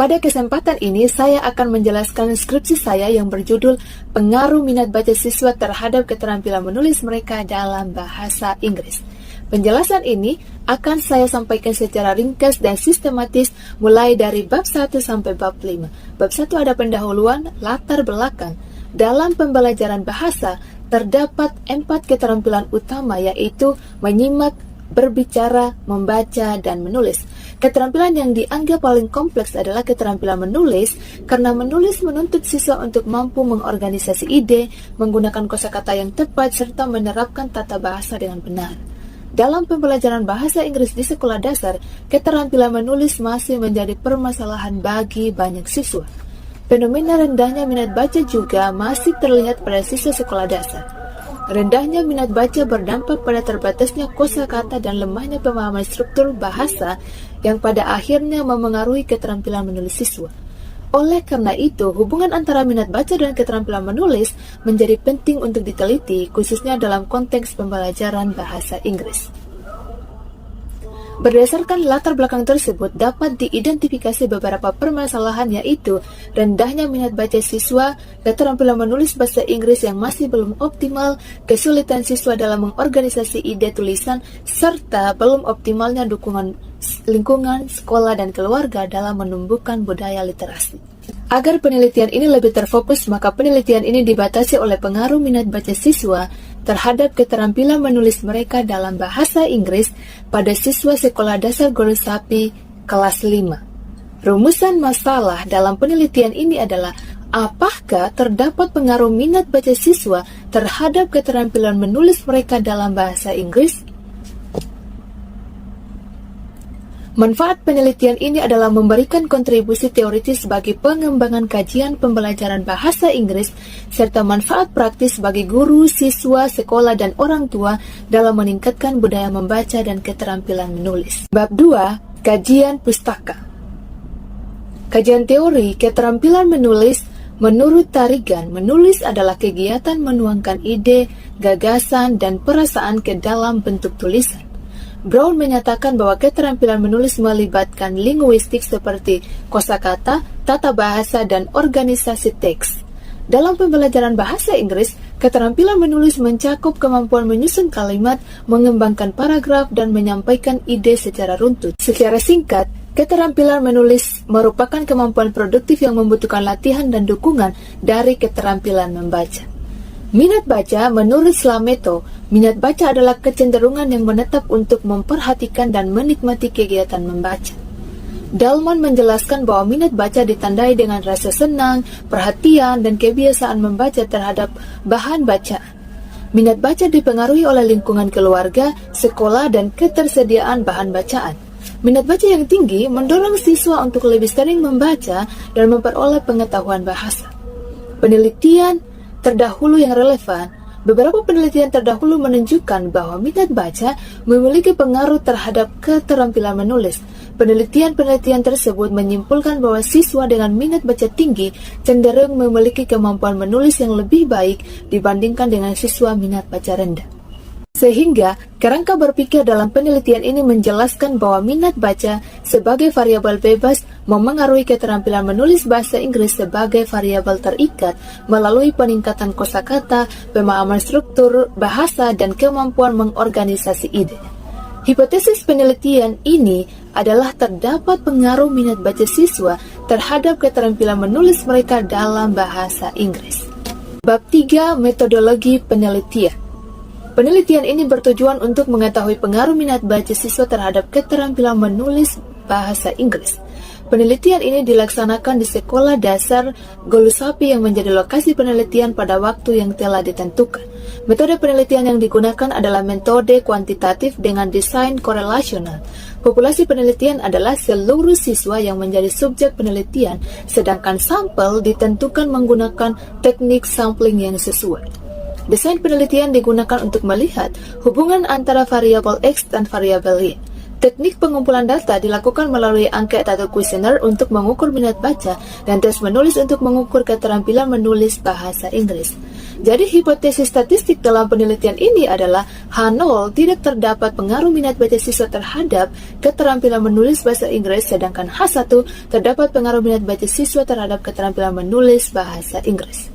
Pada kesempatan ini, saya akan menjelaskan skripsi saya yang berjudul Pengaruh Minat Baca Siswa Terhadap Keterampilan Menulis Mereka dalam Bahasa Inggris. Penjelasan ini akan saya sampaikan secara ringkas dan sistematis mulai dari bab 1 sampai bab 5. Bab 1 ada pendahuluan, latar belakang. Dalam pembelajaran bahasa, terdapat 4 keterampilan utama, yaitu menyimak, berbicara, membaca, dan menulis. Keterampilan yang dianggap paling kompleks adalah keterampilan menulis, karena menulis menuntut siswa untuk mampu mengorganisasi ide, menggunakan kosakata yang tepat, serta menerapkan tata bahasa dengan benar. Dalam pembelajaran bahasa Inggris di sekolah dasar, keterampilan menulis masih menjadi permasalahan bagi banyak siswa. Fenomena rendahnya minat baca juga masih terlihat pada siswa sekolah dasar. Rendahnya minat baca berdampak pada terbatasnya kosakata dan lemahnya pemahaman struktur bahasa yang pada akhirnya memengaruhi keterampilan menulis siswa. Oleh karena itu, hubungan antara minat baca dan keterampilan menulis menjadi penting untuk diteliti, khususnya dalam konteks pembelajaran bahasa Inggris. Berdasarkan latar belakang tersebut, dapat diidentifikasi beberapa permasalahan, yaitu rendahnya minat baca siswa, keterampilan menulis bahasa Inggris yang masih belum optimal, kesulitan siswa dalam mengorganisasi ide tulisan, serta belum optimalnya dukungan lingkungan, sekolah, dan keluarga dalam menumbuhkan budaya literasi. Agar penelitian ini lebih terfokus, maka penelitian ini dibatasi oleh pengaruh minat baca siswa terhadap keterampilan menulis mereka dalam bahasa Inggris pada siswa sekolah dasar Golusapi kelas 5. Rumusan masalah dalam penelitian ini adalah apakah terdapat pengaruh minat baca siswa terhadap keterampilan menulis mereka dalam bahasa Inggris? Manfaat penelitian ini adalah memberikan kontribusi teoritis bagi pengembangan kajian pembelajaran bahasa Inggris, serta manfaat praktis bagi guru, siswa, sekolah, dan orang tua dalam meningkatkan budaya membaca dan keterampilan menulis. Bab 2. Kajian pustaka. Kajian teori keterampilan menulis. Menurut Tarigan, menulis adalah kegiatan menuangkan ide, gagasan, dan perasaan ke dalam bentuk tulisan. Brown menyatakan bahwa keterampilan menulis melibatkan linguistik seperti kosakata, tata bahasa, dan organisasi teks. Dalam pembelajaran bahasa Inggris, keterampilan menulis mencakup kemampuan menyusun kalimat, mengembangkan paragraf, dan menyampaikan ide secara runtut. Secara singkat, keterampilan menulis merupakan kemampuan produktif yang membutuhkan latihan dan dukungan dari keterampilan membaca. Minat baca, menurut Slameto, minat baca adalah kecenderungan yang menetap untuk memperhatikan dan menikmati kegiatan membaca. Dalman menjelaskan bahwa minat baca ditandai dengan rasa senang, perhatian, dan kebiasaan membaca terhadap bahan bacaan. Minat baca dipengaruhi oleh lingkungan keluarga, sekolah, dan ketersediaan bahan bacaan. Minat baca yang tinggi mendorong siswa untuk lebih sering membaca dan memperoleh pengetahuan bahasa. Penelitian terdahulu yang relevan, beberapa penelitian terdahulu menunjukkan bahwa minat baca memiliki pengaruh terhadap keterampilan menulis. Penelitian-penelitian tersebut menyimpulkan bahwa siswa dengan minat baca tinggi cenderung memiliki kemampuan menulis yang lebih baik dibandingkan dengan siswa minat baca rendah. Sehingga, kerangka berpikir dalam penelitian ini menjelaskan bahwa minat baca sebagai variabel bebas memengaruhi keterampilan menulis bahasa Inggris sebagai variabel terikat melalui peningkatan kosakata, pemahaman struktur bahasa, dan kemampuan mengorganisasi ide. Hipotesis penelitian ini adalah terdapat pengaruh minat baca siswa terhadap keterampilan menulis mereka dalam bahasa Inggris. Bab 3. Metodologi penelitian. Penelitian ini bertujuan untuk mengetahui pengaruh minat baca siswa terhadap keterampilan menulis bahasa Inggris. Penelitian ini dilaksanakan di sekolah dasar Golusapi yang menjadi lokasi penelitian pada waktu yang telah ditentukan. Metode penelitian yang digunakan adalah metode kuantitatif dengan desain korelasional. Populasi penelitian adalah seluruh siswa yang menjadi subjek penelitian, sedangkan sampel ditentukan menggunakan teknik sampling yang sesuai. Desain penelitian digunakan untuk melihat hubungan antara variabel X dan variabel Y. Teknik pengumpulan data dilakukan melalui angket atau kuesioner untuk mengukur minat baca dan tes menulis untuk mengukur keterampilan menulis bahasa Inggris. Jadi hipotesis statistik dalam penelitian ini adalah H0 tidak terdapat pengaruh minat baca siswa terhadap keterampilan menulis bahasa Inggris, sedangkan H1 terdapat pengaruh minat baca siswa terhadap keterampilan menulis bahasa Inggris.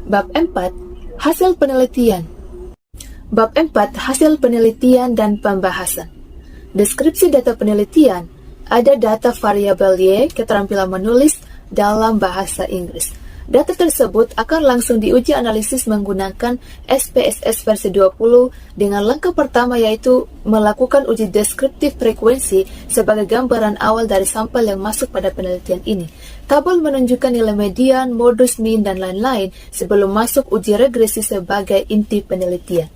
Bab 4. Hasil penelitian. Bab 4. Hasil penelitian dan pembahasan. Deskripsi data penelitian. Ada data variabel Y, keterampilan menulis dalam bahasa Inggris. Data tersebut akan langsung diuji analisis menggunakan SPSS versi 20 dengan langkah pertama yaitu melakukan uji deskriptif frekuensi sebagai gambaran awal dari sampel yang masuk pada penelitian ini. Tabel menunjukkan nilai median, modus mean, dan lain-lain sebelum masuk uji regresi sebagai inti penelitian.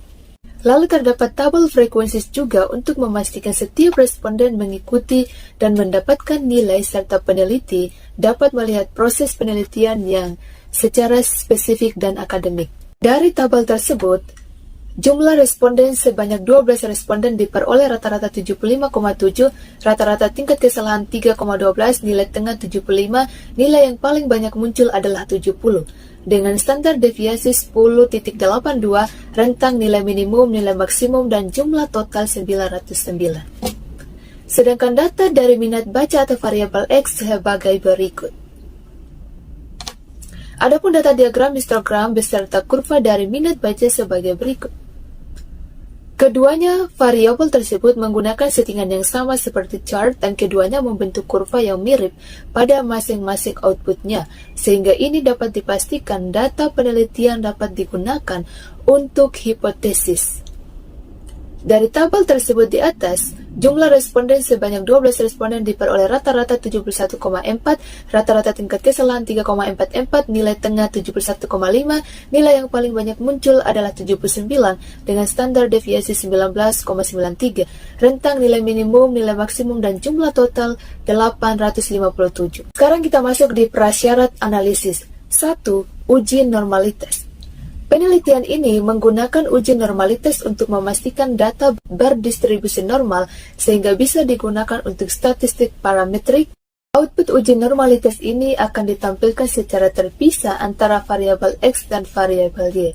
Lalu terdapat tabel frekuensi juga untuk memastikan setiap responden mengikuti dan mendapatkan nilai serta peneliti dapat melihat proses penelitian yang secara spesifik dan akademik. Dari tabel tersebut, jumlah responden sebanyak 12 responden diperoleh rata-rata 75,7, rata-rata tingkat kesalahan 3,12, nilai tengah 75, nilai yang paling banyak muncul adalah 70. Dengan standar deviasi 10.82, rentang nilai minimum, nilai maksimum, dan jumlah total 909. Sedangkan data dari minat baca atau variabel X sebagai berikut. Adapun data diagram histogram beserta kurva dari minat baca sebagai berikut. Keduanya variabel tersebut menggunakan settingan yang sama seperti chart dan keduanya membentuk kurva yang mirip pada masing-masing outputnya, sehingga ini dapat dipastikan data penelitian dapat digunakan untuk hipotesis. Dari tabel tersebut di atas, jumlah responden sebanyak 12 responden diperoleh rata-rata 71,4, rata-rata tingkat kesalahan 3,44, nilai tengah 71,5, nilai yang paling banyak muncul adalah 79 dengan standar deviasi 19,93, rentang nilai minimum, nilai maksimum, dan jumlah total 857. Sekarang kita masuk di prasyarat analisis. 1. Uji normalitas. Penelitian ini menggunakan uji normalitas untuk memastikan data berdistribusi normal sehingga bisa digunakan untuk statistik parametrik. Output uji normalitas ini akan ditampilkan secara terpisah antara variabel X dan variabel Y.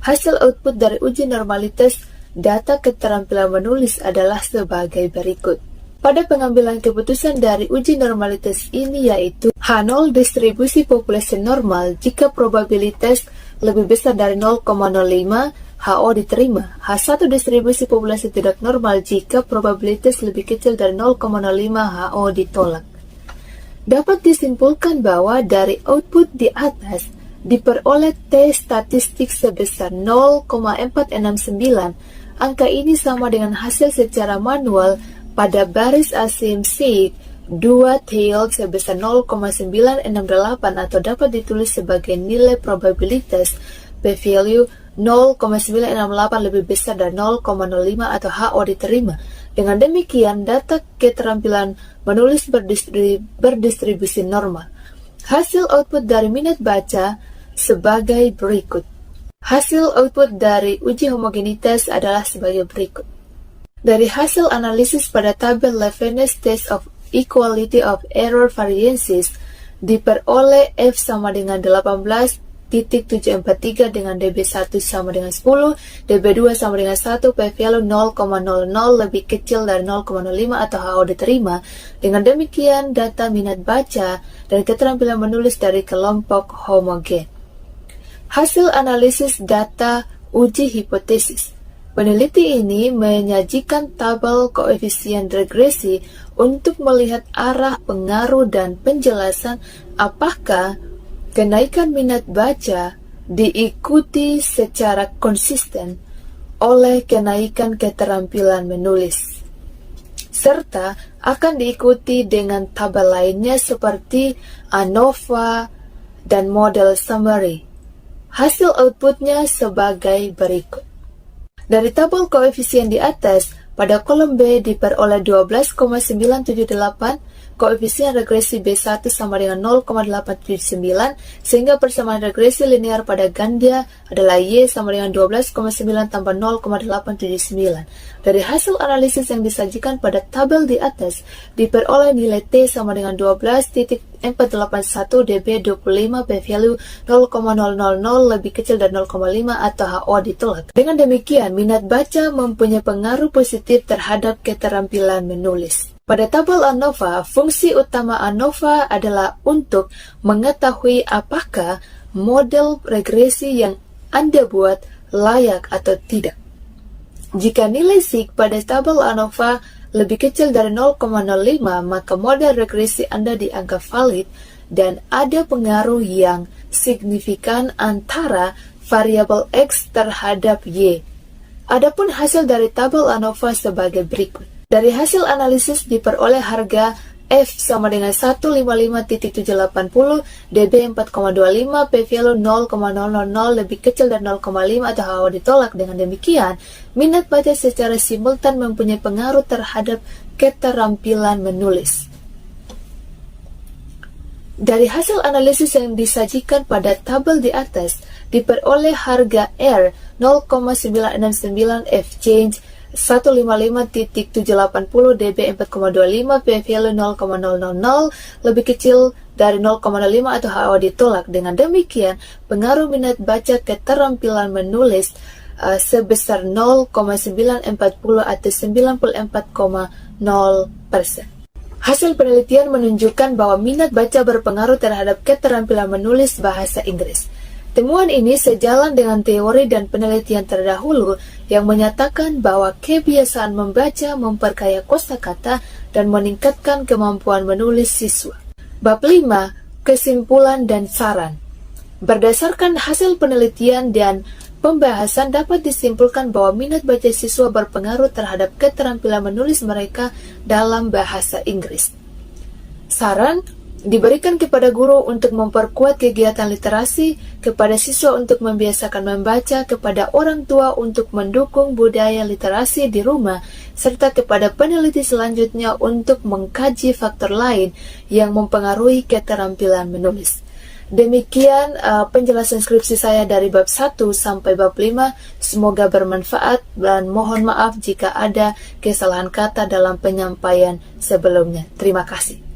Hasil output dari uji normalitas data keterampilan menulis adalah sebagai berikut. Pada pengambilan keputusan dari uji normalitas ini yaitu H0 distribusi populasi normal jika probabilitas lebih besar dari 0,05 HO diterima. H1 distribusi populasi tidak normal jika probabilitas lebih kecil dari 0,05 HO ditolak. Dapat disimpulkan bahwa dari output di atas diperoleh T statistik sebesar 0,469. Angka ini sama dengan hasil secara manual pada baris asumsi 2 tail sebesar 0,968 atau dapat ditulis sebagai nilai probabilitas p-value 0,968 lebih besar dari 0,05 atau HO diterima. Dengan demikian, data keterampilan menulis berdistribusi normal. Hasil output dari minat baca sebagai berikut. Hasil output dari uji homogenitas adalah sebagai berikut. Dari hasil analisis pada tabel Levenes Test of Equality of Error Variances diperoleh F sama dengan 18.743 dengan DB1 sama dengan 10, DB2 sama dengan 1, p-value 0,00 lebih kecil dari 0,05 atau HO diterima. Dengan demikian, data minat baca dan keterampilan menulis dari kelompok homogen. Hasil analisis data uji hipotesis. Peneliti ini menyajikan tabel koefisien regresi untuk melihat arah pengaruh dan penjelasan apakah kenaikan minat baca diikuti secara konsisten oleh kenaikan keterampilan menulis, serta akan diikuti dengan tabel lainnya seperti ANOVA dan model summary. Hasil outputnya sebagai berikut. Dari tabel koefisien di atas, pada kolom B diperoleh 12,978, koefisien regresi B1 sama dengan 0,879, sehingga persamaan regresi linear pada ganda adalah Y sama dengan 12,9 tambah 0,879. Dari hasil analisis yang disajikan pada tabel di atas, diperoleh nilai T sama dengan 12.481 dB 25 p-value 0,000 lebih kecil dari 0,5 atau HO ditolak. Dengan demikian, minat baca mempunyai pengaruh positif terhadap keterampilan menulis. Pada tabel ANOVA, fungsi utama ANOVA adalah untuk mengetahui apakah model regresi yang Anda buat layak atau tidak. Jika nilai sig pada tabel ANOVA lebih kecil dari 0,05, maka model regresi Anda dianggap valid dan ada pengaruh yang signifikan antara variabel X terhadap Y. Adapun hasil dari tabel ANOVA sebagai berikut. Dari hasil analisis diperoleh harga F sama dengan 155.780 dB 4,25 p-value 0,000 lebih kecil dari 0,5 atau HO ditolak. Dengan demikian, minat baca secara simultan mempunyai pengaruh terhadap keterampilan menulis. Dari hasil analisis yang disajikan pada tabel di atas, diperoleh harga R 0,969 F change 155.780 dB 4,25 p-value 0,000 lebih kecil dari 0,5 atau HO ditolak. Dengan demikian, pengaruh minat baca keterampilan menulis sebesar 0,940 atau 94,0%. Hasil penelitian menunjukkan bahwa minat baca berpengaruh terhadap keterampilan menulis bahasa Inggris. Temuan ini sejalan dengan teori dan penelitian terdahulu yang menyatakan bahwa kebiasaan membaca memperkaya kosakata dan meningkatkan kemampuan menulis siswa. Bab 5. Kesimpulan dan saran. Berdasarkan hasil penelitian dan pembahasan dapat disimpulkan bahwa minat baca siswa berpengaruh terhadap keterampilan menulis mereka dalam bahasa Inggris. Saran diberikan kepada guru untuk memperkuat kegiatan literasi, kepada siswa untuk membiasakan membaca, kepada orang tua untuk mendukung budaya literasi di rumah, serta kepada peneliti selanjutnya untuk mengkaji faktor lain yang mempengaruhi keterampilan menulis. Demikian penjelasan skripsi saya dari bab 1 sampai bab 5. Semoga bermanfaat dan mohon maaf jika ada kesalahan kata dalam penyampaian sebelumnya. Terima kasih.